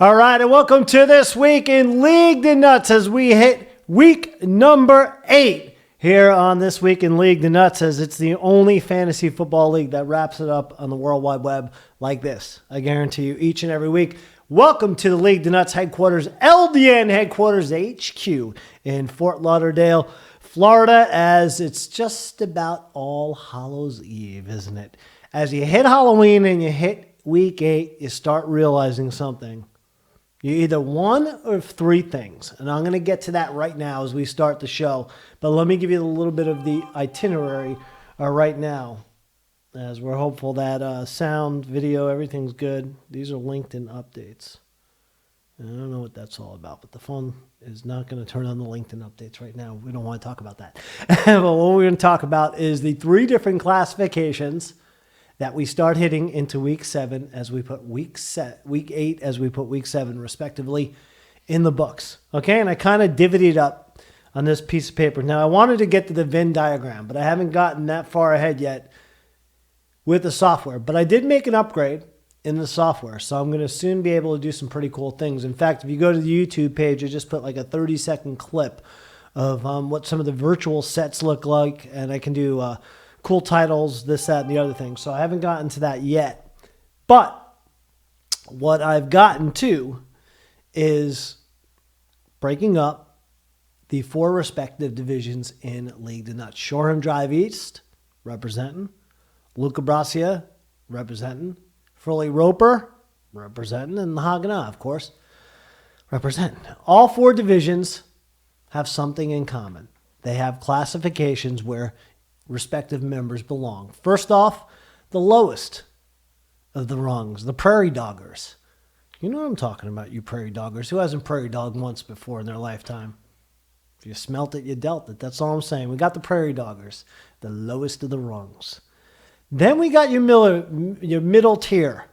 All right, and welcome to This Week in League De Nutz as we hit week number 8 here on This Week in League De Nutz, as it's the only fantasy football league that wraps it up on the World Wide Web like this. I guarantee you each and every week. Welcome to the League De Nutz headquarters, LDN headquarters HQ in Fort Lauderdale, Florida, as it's just about All Hallows Eve, isn't it? As you hit Halloween and you hit week 8, you start realizing something. You're either one of three things, and I'm going to get to that right now as we start the show. But let me give you a little bit of the itinerary right now, as we're hopeful that sound, video, everything's good. These are LinkedIn updates. And I don't know what that's all about, but the phone is not going to turn on the LinkedIn updates right now. We don't want to talk about that. But what we're going to talk about is the 3 different classifications that we start hitting into week 7 as we put week 8 as we put week 7 respectively in the books. Okay, and I kind of divvied up on this piece of paper. Now I wanted to get to the Venn diagram, but I haven't gotten that far ahead yet with the software. But I did make an upgrade in the software, so I'm going to soon be able to do some pretty cool things. In fact, if you go to the YouTube page, I just put like a 30-second clip of what some of the virtual sets look like, and I can do cool titles, this, that, and the other thing. So I haven't gotten to that yet. But what I've gotten to is breaking up the 4 respective divisions in League De Nutz. Shoreham Drive East, representing. Luca Braccia, representing. Frilly Roper, representing. And the Haganah, of course, representing. All 4 divisions have something in common. They have classifications where respective members belong. First off, the lowest of the rungs, the Prairie Doggers. You know what I'm talking about, you Prairie Doggers. Who hasn't Prairie Dogged once before in their lifetime? If you smelt it, you dealt it. That's all I'm saying. We got the Prairie Doggers, the lowest of the rungs. Then we got your middle tier.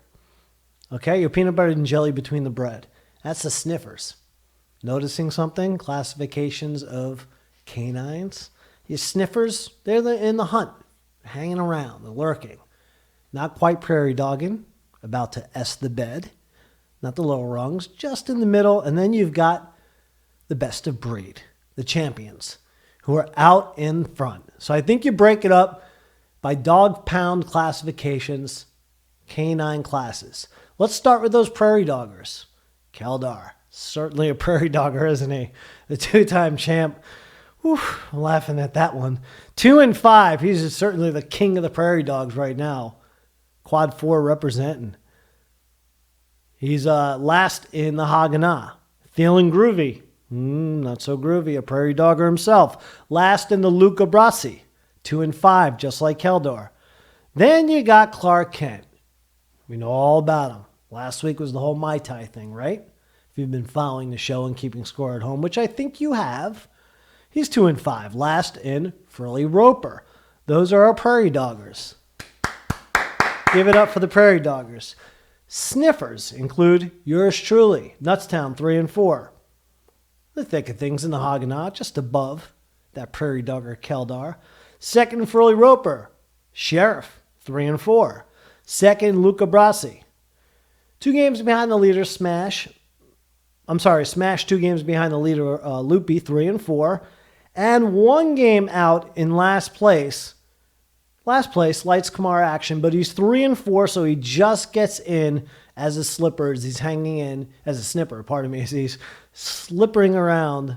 Okay, your peanut butter and jelly between the bread. That's the Sniffers. Noticing something? Classifications of canines. Your Sniffers, they're in the hunt, hanging around, they're lurking. Not quite prairie dogging, about to S the bed. Not the lower rungs, just in the middle. And then you've got the best of breed, the champions, who are out in front. So I think you break it up by dog pound classifications, canine classes. Let's start with those prairie doggers. Keldar, certainly a prairie dogger, isn't he? The 2-time champ. Whew, I'm laughing at that one. 2 and 5. He's certainly the king of the prairie dogs right now. Quad 4 representing. He's last in the Haganah. Feeling groovy. Not so groovy. A prairie dogger himself. Last in the Luca Braccia. 2 and 5, just like Keldar. Then you got Clark Kent. We know all about him. Last week was the whole Mai Tai thing, right? If you've been following the show and keeping score at home, which I think you have. He's 2 and 5, last in Frilly Roper. Those are our Prairie Doggers. Give it up for the Prairie Doggers. Sniffers include yours truly, Nutztown 3 and 4. The thick of things in the Haganah, just above that Prairie Dogger Keldar. Second, Frilly Roper, Sheriff 3 and 4. Second, Luca Braccia. 2 games behind the leader, Smash 2 games behind the leader, Loopy 3 and 4. And 1 game out in last place. Last place, Lights Kamara action, but he's 3 and 4, so he just gets in as a slipper, as he's hanging in, as a snipper, pardon me, as he's slippering around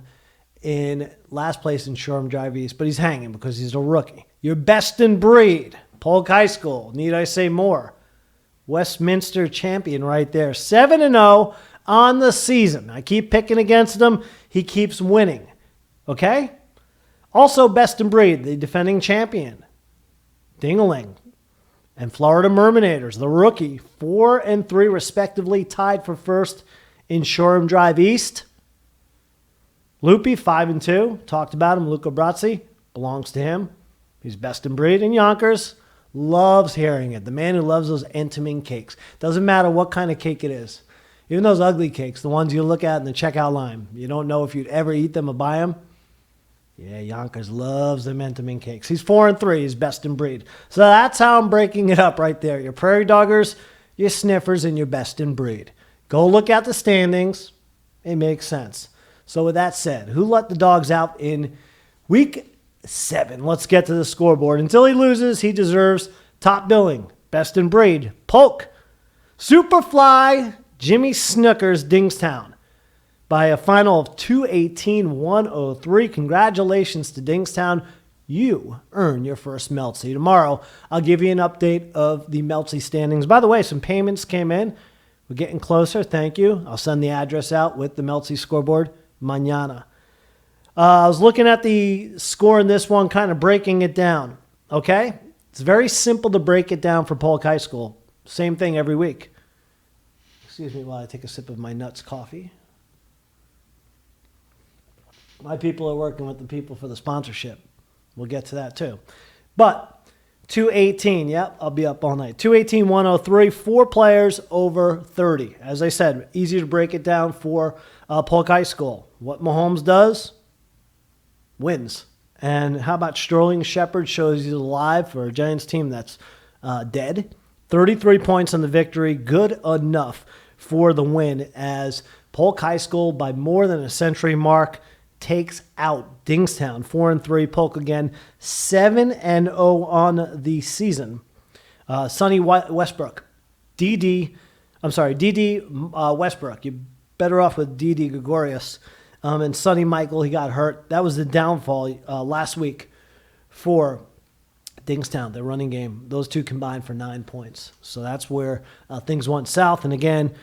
in last place in Shoreham Drive East, but he's hanging because he's a rookie. Your best in breed, Polk High School, need I say more? Westminster champion right there, 7-0 on the season. I keep picking against him, he keeps winning, okay? Also, best in breed, the defending champion, Dingaling, and Florida Mermanators, the rookie, 4 and 3 respectively, tied for first in Shoreham Drive East. Loopy, 5 and 2, talked about him. Luca Braccia, belongs to him. He's best in breed. And Yonkers loves hearing it. The man who loves those Entenmann cakes. Doesn't matter what kind of cake it is. Even those ugly cakes, the ones you look at in the checkout line, you don't know if you'd ever eat them or buy them. Yeah, Yonkers loves the Entenmann cakes. He's 4 and 3. He's best in breed. So that's how I'm breaking it up right there. Your Prairie Doggers, your Sniffers, and your best in breed. Go look at the standings. It makes sense. So with that said, who let the dogs out in week 7? Let's get to the scoreboard. Until he loses, he deserves top billing, best in breed, Polk, Superfly, Jimmy Snookers, Dingstown, by a final of 218-103. Congratulations to Dingstown. You earn your first Meltzy. Tomorrow, I'll give you an update of the Meltzy standings. By the way, some payments came in. We're getting closer. Thank you. I'll send the address out with the Meltzy scoreboard mañana. I was looking at the score in this one, kind of breaking it down. Okay? It's very simple to break it down for Polk High School. Same thing every week. Excuse me while I take a sip of my Nutz coffee. My people are working with the people for the sponsorship. We'll get to that too. But 218, yep, I'll be up all night. 218-103, 4 players over 30. As I said, easy to break it down for Polk High School. What Mahomes does, wins. And how about Sterling Shepard shows he's alive for a Giants team that's dead. 33 points on the victory, good enough for the win as Polk High School, by more than a century mark, takes out Dingstown. 4-3. Polk again, 7-0 on the season. Sonny Westbrook. DD Westbrook. You're better off with DD Gregorius. And Sonny Michael, he got hurt. That was the downfall last week for Dingstown, the running game. Those two combined for 9 points. So that's where things went south. And again,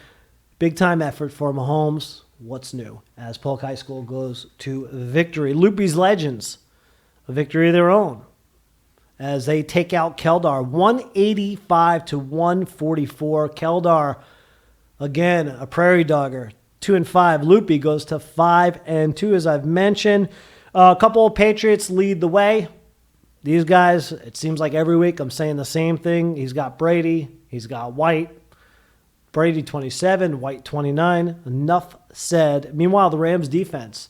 big-time effort for Mahomes. What's new as Polk High School goes to victory? Loopy's Legends, a victory of their own as they take out Keldar 185-144. Keldar, again, a prairie dogger, 2-5. Loopy goes to 5-2, as I've mentioned. A couple of Patriots lead the way. These guys, it seems like every week I'm saying the same thing. He's got Brady. He's got White. Brady 27, White 29. Enough said. Meanwhile, the Rams defense.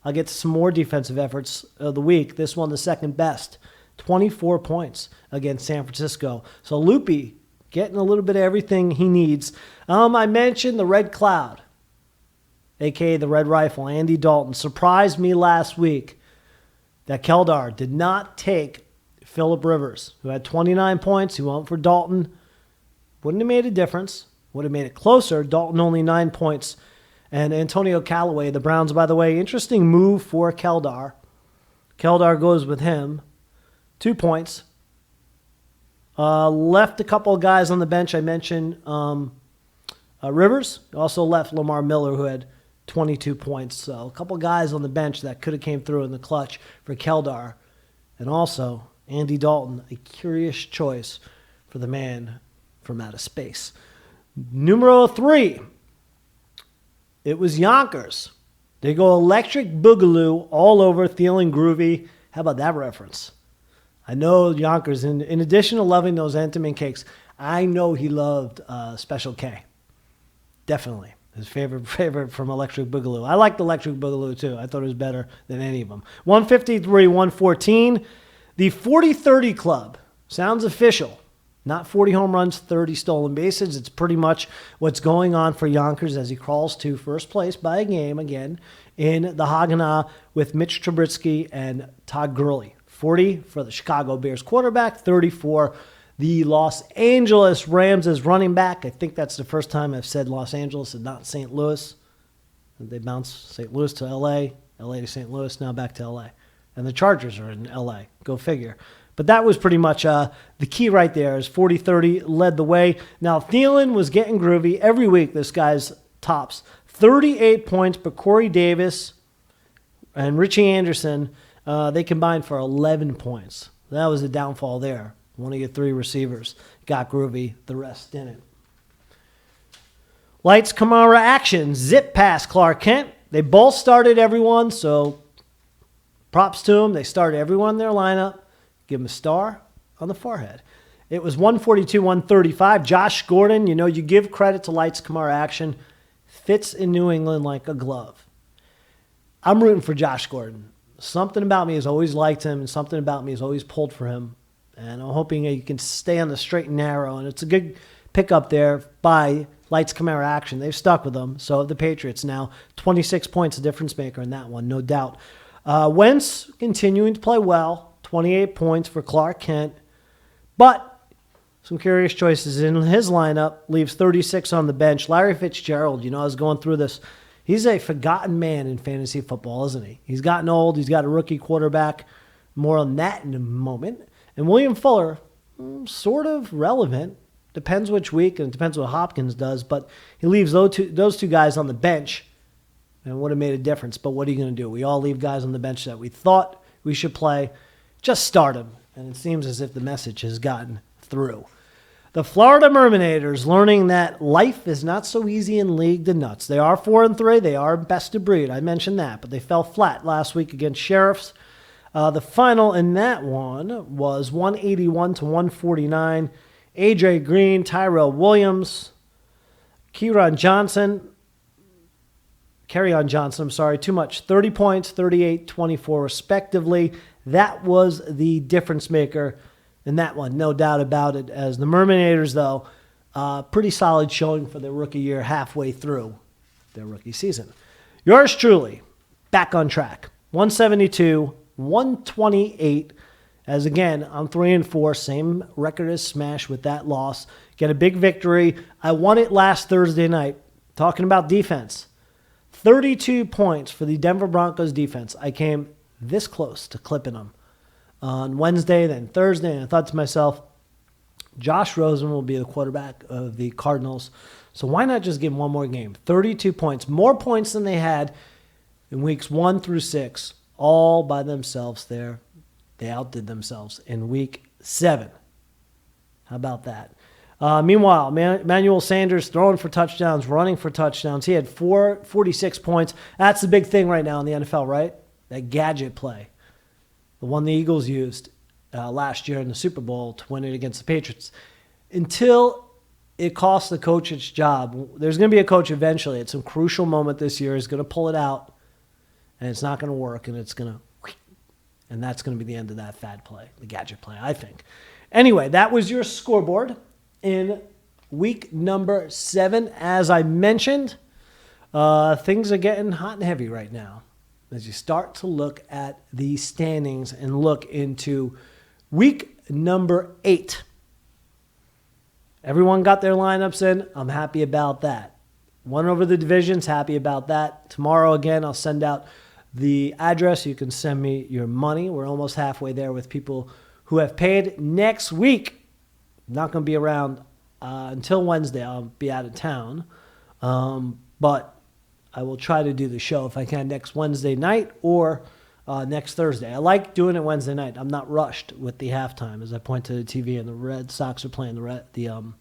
I'll get to some more defensive efforts of the week. This one, the second best. 24 points against San Francisco. So Loopy getting a little bit of everything he needs. I mentioned the Red Cloud, a.k.a. the Red Rifle. Andy Dalton surprised me last week that Keldar did not take Phillip Rivers, who had 29 points. He went for Dalton. Wouldn't have made a difference. Would have made it closer. Dalton only 9 points. And Antonio Callaway, the Browns, by the way, interesting move for Keldar. Keldar goes with him. 2 points. Left a couple of guys on the bench. I mentioned Rivers. Also left Lamar Miller, who had 22 points. So a couple of guys on the bench that could have came through in the clutch for Keldar. And also Andy Dalton, a curious choice for the man from outer space. Numero 3. It was Yonkers. They go electric boogaloo all over Feeling Groovy. How about that reference? I know Yonkers, in addition to loving those Entenmann cakes, I know he loved Special K. Definitely. His favorite from Electric Boogaloo. I liked Electric Boogaloo too. I thought it was better than any of them. 153-114. The 40-30 Club. Sounds official. Not 40 home runs, 30 stolen bases. It's pretty much what's going on for Yonkers as he crawls to first place by a game again in the Haganah with Mitch Trubisky and Todd Gurley. 40 for the Chicago Bears quarterback, 30 for the Los Angeles Rams as running back. I think that's the first time I've said Los Angeles and not St. Louis. They bounced St. Louis to L.A., L.A. to St. Louis, now back to L.A. And the Chargers are in L.A. Go figure. But that was pretty much the key right there is 40-30 led the way. Now, Thielen was getting groovy. Every week, this guy's tops 38 points, but Corey Davis and Richie Anderson, they combined for 11 points. That was the downfall there. One of your 3 receivers got groovy. The rest didn't. Lights, Kamara action. Zip pass, Clark Kent. They both started everyone, so props to them. They started everyone in their lineup. Give him a star on the forehead. It was 142-135. Josh Gordon, you give credit to Lights Kamara action. Fits in New England like a glove. I'm rooting for Josh Gordon. Something about me has always liked him, and something about me has always pulled for him. And I'm hoping he can stay on the straight and narrow. And it's a good pickup there by Lights, camera, action. They've stuck with them. So have the Patriots now. 26 points, a difference maker in that one, no doubt. Wentz continuing to play well. 28 points for Clark Kent. But some curious choices in his lineup. Leaves 36 on the bench. Larry Fitzgerald, I was going through this. He's a forgotten man in fantasy football, isn't he? He's gotten old. He's got a rookie quarterback. More on that in a moment. And William Fuller, sort of relevant. Depends which week, and it depends what Hopkins does. But he leaves those two guys on the bench, and would have made a difference. But what are you going to do? We all leave guys on the bench that we thought we should play. Just start them. And it seems as if the message has gotten through. The Florida Mermanators learning that life is not so easy in League De Nutz. They are 4-3. They are best of breed. I mentioned that, but they fell flat last week against Sheriffs. The final in that one was 181-149. AJ Green, Tyrell Williams, Kerryon Johnson, 30 points, 38-24 respectively. That was the difference maker in that one, no doubt about it. As the Mermanators, though, pretty solid showing for their rookie year halfway through their rookie season. Yours truly, back on track. 172-128. As again, I'm 3-4, same record as Smash with that loss. Get a big victory. I won it last Thursday night. Talking about defense. 32 points for the Denver Broncos defense. I came this close to clipping them on Wednesday, then Thursday, and I thought to myself, Josh Rosen will be the quarterback of the Cardinals, so why not just give him one more game? 32 points, more points than they had in weeks 1 through 6, all by themselves there. They outdid themselves in week 7. How about that? Meanwhile, Emmanuel Sanders throwing for touchdowns, running for touchdowns. He had 46 points. That's the big thing right now in the NFL, right? That gadget play. The one the Eagles used last year in the Super Bowl to win it against the Patriots. Until it costs the coach its job, there's going to be a coach eventually at some crucial moment this year is going to pull it out, and it's not going to work, and it's going to, and that's going to be the end of that fad play, the gadget play, I think. Anyway, that was your scoreboard in week number 7. As I mentioned, things are getting hot and heavy right now. As you start to look at the standings and look into week number 8. Everyone got their lineups in. I'm happy about that. Won over the divisions, happy about that. Tomorrow, again, I'll send out the address. You can send me your money. We're almost halfway there with people who have paid. Next week, I'm not going to be around until Wednesday. I'll be out of town. But I will try to do the show if I can next Wednesday night or next Thursday. I like doing it Wednesday night. I'm not rushed with the halftime as I point to the TV and the Red Sox are playing the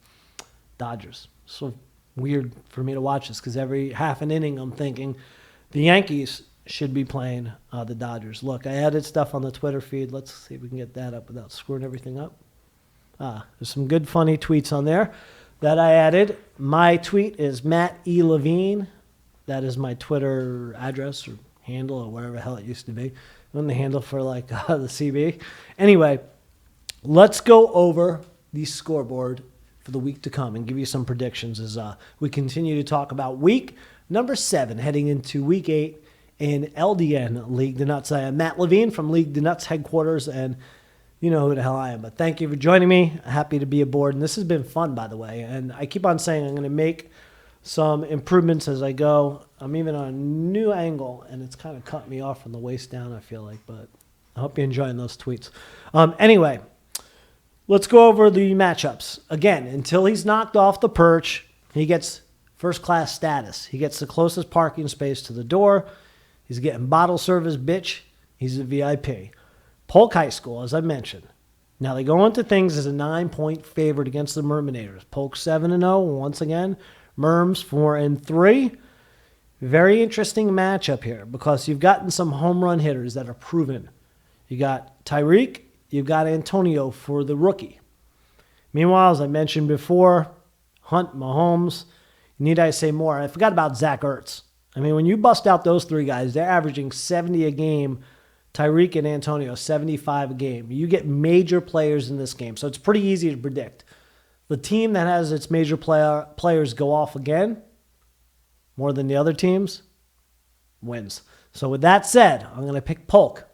Dodgers. So weird for me to watch this because every half an inning I'm thinking the Yankees should be playing the Dodgers. Look, I added stuff on the Twitter feed. Let's see if we can get that up without screwing everything up. There's some good funny tweets on there that I added. My tweet is Matt E. Levine. That is my Twitter address or handle or whatever the hell it used to be. And the handle for the CB. Anyway, let's go over the scoreboard for the week to come and give you some predictions as we continue to talk about week number 7 heading into week 8 in LDN League De Nutz. I am Matt Levine from League De Nutz headquarters, and you know who the hell I am. But thank you for joining me. Happy to be aboard. And this has been fun, by the way. And I keep on saying I'm going to make some improvements as I go. I'm even on a new angle, and it's kind of cut me off from the waist down, I feel like. But I hope you're enjoying those tweets. Anyway, let's go over the matchups. Again, until he's knocked off the perch, he gets first-class status. He gets the closest parking space to the door. He's getting bottle service, bitch. He's a VIP. Polk High School, as I mentioned. Now, they go into things as a 9-point favorite against the Mermanators. Polk 7-0, once again. Merms 4-3. Very interesting matchup here because you've gotten some home run hitters that are proven. You got Tyreek, you've got Antonio for the rookie. Meanwhile, as I mentioned before, Hunt, Mahomes, need I say more? I forgot about Zach Ertz. I mean, when you bust out those 3 guys, they're averaging 70 a game. Tyreek and Antonio, 75 a game. You get major players in this game, so it's pretty easy to predict. The team that has its major players go off again, more than the other teams, wins. So with that said, I'm going to pick Polk.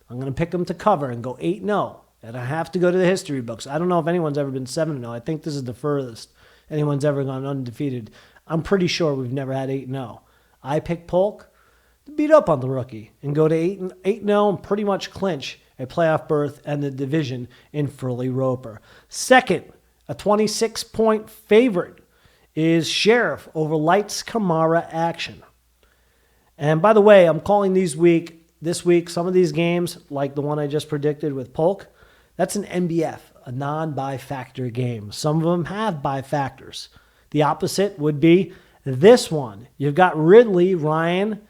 I'm going to pick them to cover and go 8-0. And I have to go to the history books. I don't know if anyone's ever been 7-0. I think this is the furthest anyone's ever gone undefeated. I'm pretty sure we've never had 8-0. I pick Polk to beat up on the rookie and go to 8-0 and pretty much clinch a playoff berth and the division in Furley Roper. Second, a 26-point favorite is Sheriff over Lights Camara Action. And by the way, I'm calling this week, some of these games, like the one I just predicted with Polk, that's an NBF, a non-by-factor game. Some of them have by-factors. The opposite would be this one. You've got Ridley, Ryan,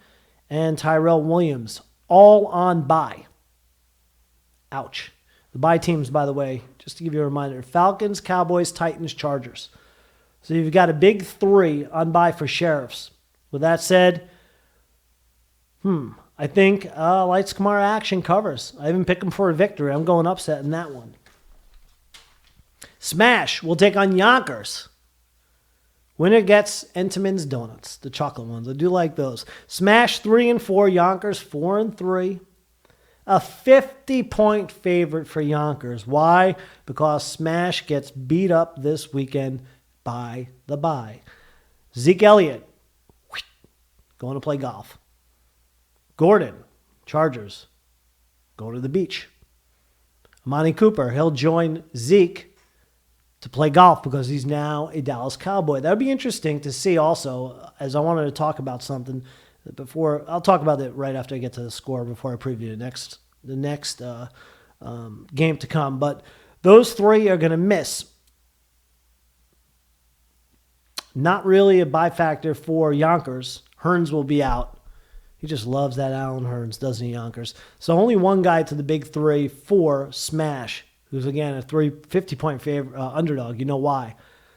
and Tyrell Williams all on bye. Ouch. The bye teams, by the way, just to give you a reminder, Falcons, Cowboys, Titans, Chargers. So you've got a big 3 on bye for Sheriffs. With that said, I think Lights Camara Action covers. I even picked them for a victory. I'm going upset in that one. Smash will take on Yonkers. Winner gets Entenmann's Donuts, the chocolate ones. I do like those. Smash 3-4, Yonkers 4-3. A 50-point favorite for Yonkers. Why? Because Smash gets beat up this weekend by the bye. Zeke Elliott going to play golf. Gordon, Chargers, go to the beach. Amani Cooper, he'll join Zeke to play golf because he's now a Dallas Cowboy. That would be interesting to see also, as I wanted to talk about something before. I'll talk about it right after I get to the score before I preview the next game to come. But those 3 are going to miss. Not really a bye factor for Yonkers. Hearns will be out. He just loves that Allen Hearns, doesn't he, Yonkers? So only one guy to the big 3 for Smash, who's, again, a 50-point underdog. You know why.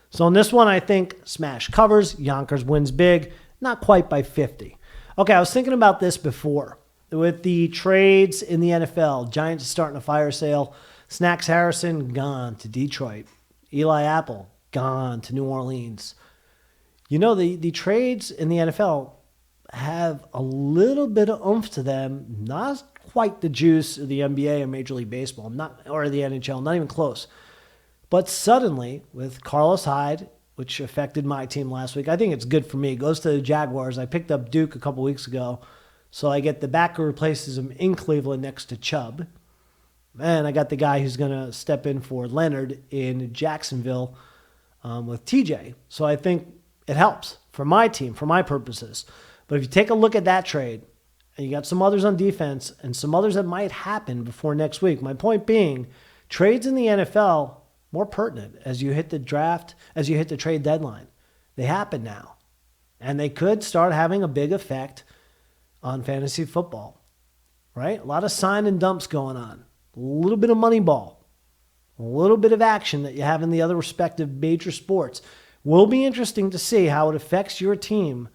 So in this one, I think Smash covers. Yonkers wins big, not quite by 50. Okay, I was thinking about this before. With the trades in the NFL, Giants starting a fire sale. Snacks Harrison, gone to Detroit. Eli Apple, gone to New Orleans. You know, the trades in the NFL have a little bit of oomph to them, not quite the juice of the NBA or Major League Baseball, or the NHL, not even close. But suddenly, with Carlos Hyde, which affected my team last week, I think it's good for me. It goes to the Jaguars. I picked up Duke a couple weeks ago, so I get the back who replaces him in Cleveland next to Chubb. And I got the guy who's going to step in for Leonard in Jacksonville with TJ. So I think it helps for my team, for my purposes. But if you take a look at that trade, and you got some others on defense and some others that might happen before next week, my point being, trades in the NFL, more pertinent as you hit the draft, as you hit the trade deadline. They happen now. And they could start having a big effect on fantasy football, right? A lot of sign and dumps going on. A little bit of money ball. A little bit of action that you have in the other respective major sports. Will be interesting to see how it affects your team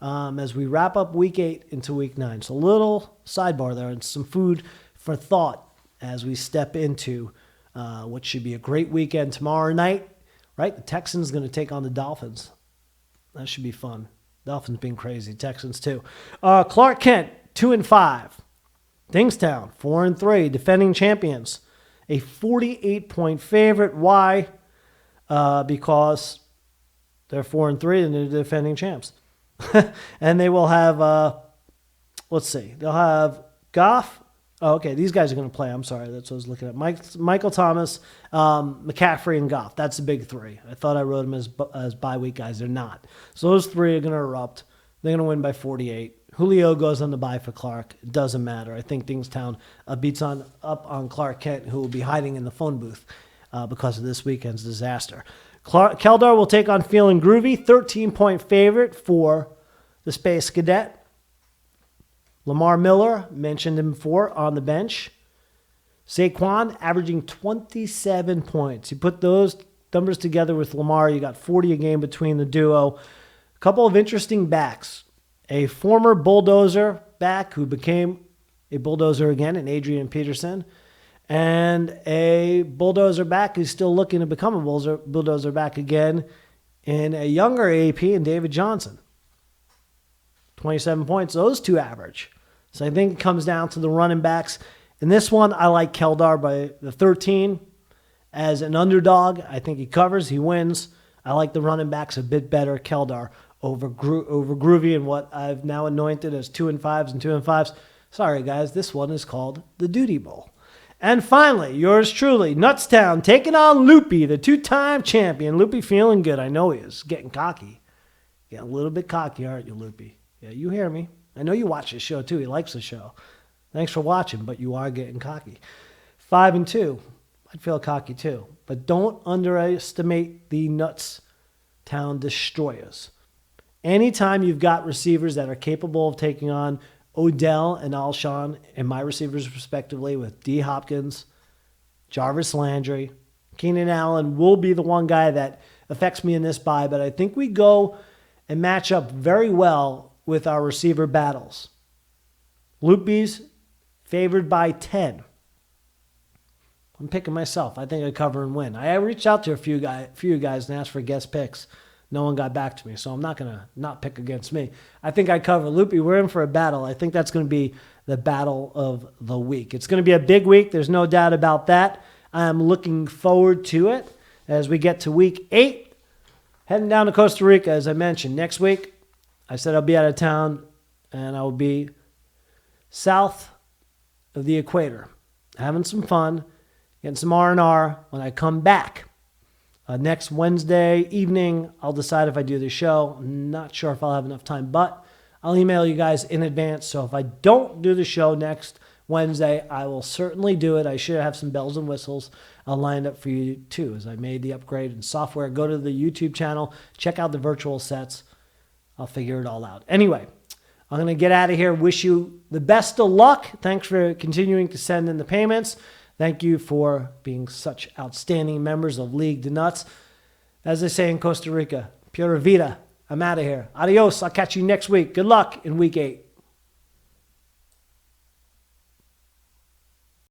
as we wrap up week 8 into week 9. So a little sidebar there and some food for thought as we step into what should be a great weekend tomorrow night, right? The Texans going to take on the Dolphins. That should be fun. Dolphins being crazy. Texans too. Clark Kent, 2-5. Kingstown, 4-3. Defending champions. A 48-point favorite. Why? Because they're 4-3 and they're the defending champs. And they will have, let's see, they'll have Goff. Oh, okay, these guys are going to play. I'm sorry, that's what I was looking at. Michael Thomas, McCaffrey, and Goff. That's the big 3. I thought I wrote them as bye week guys. They're not. So those 3 are going to erupt. They're going to win by 48. Julio goes on the bye for Clark. It doesn't matter. I think Kingstown beats up on Clark Kent, who will be hiding in the phone booth because of this weekend's disaster. Keldar will take on Feeling Groovy, 13-point favorite for the Space Cadet. Lamar Miller, mentioned him before, on the bench. Saquon averaging 27 points. You put those numbers together with Lamar, you got 40 a game between the duo. A couple of interesting backs. A former Bulldozer back who became a Bulldozer again in Adrian Peterson. and a bulldozer back who's still looking to become a bulldozer back again in a younger AP and David Johnson. 27 points, those two average. So I think it comes down to the running backs. In this one, I like Keldar by the 13 as an underdog. I think he covers, he wins. I like the running backs a bit better, Keldar over Groovy and what I've now anointed as 2 and 5s and 2 and 5s. Sorry, guys, this one is called the Duty Bowl. And finally, yours truly, Nutztown, taking on Loopy, the 2-time champion. Loopy feeling good. I know he is. Getting cocky. Getting a little bit cocky, aren't you, Loopy? Yeah, you hear me. I know you watch the show, too. He likes the show. Thanks for watching, but you are getting cocky. 5 and 2. I'd feel cocky, too. But don't underestimate the Nutztown Destroyers. Anytime you've got receivers that are capable of taking on Odell and Alshon, and my receivers respectively, with D. Hopkins, Jarvis Landry, Keenan Allen will be the one guy that affects me in this bye, but I think we go and match up very well with our receiver battles. Loopy's favored by 10. I'm picking myself. I think I cover and win. I reached out to a few guys and asked for guest picks. No one got back to me, so I'm not going to not pick against me. I think I cover. Loopy, we're in for a battle. I think that's going to be the battle of the week. It's going to be a big week. There's no doubt about that. I'm looking forward to it as we get to week 8. Heading down to Costa Rica, as I mentioned. Next week, I said I'll be out of town, and I will be south of the equator, having some fun, getting some R&R when I come back. Next Wednesday evening, I'll decide if I do the show. I'm not sure if I'll have enough time, but I'll email you guys in advance. So if I don't do the show next Wednesday, I will certainly do it. I should have some bells and whistles lined up for you too, as I made the upgrade in software. Go to the YouTube channel, check out the virtual sets. I'll figure it all out. Anyway, I'm going to get out of here. Wish you the best of luck. Thanks for continuing to send in the payments. Thank you for being such outstanding members of League De Nutz. As they say in Costa Rica, Pura Vida. I'm out of here. Adios. I'll catch you next week. Good luck in week 8.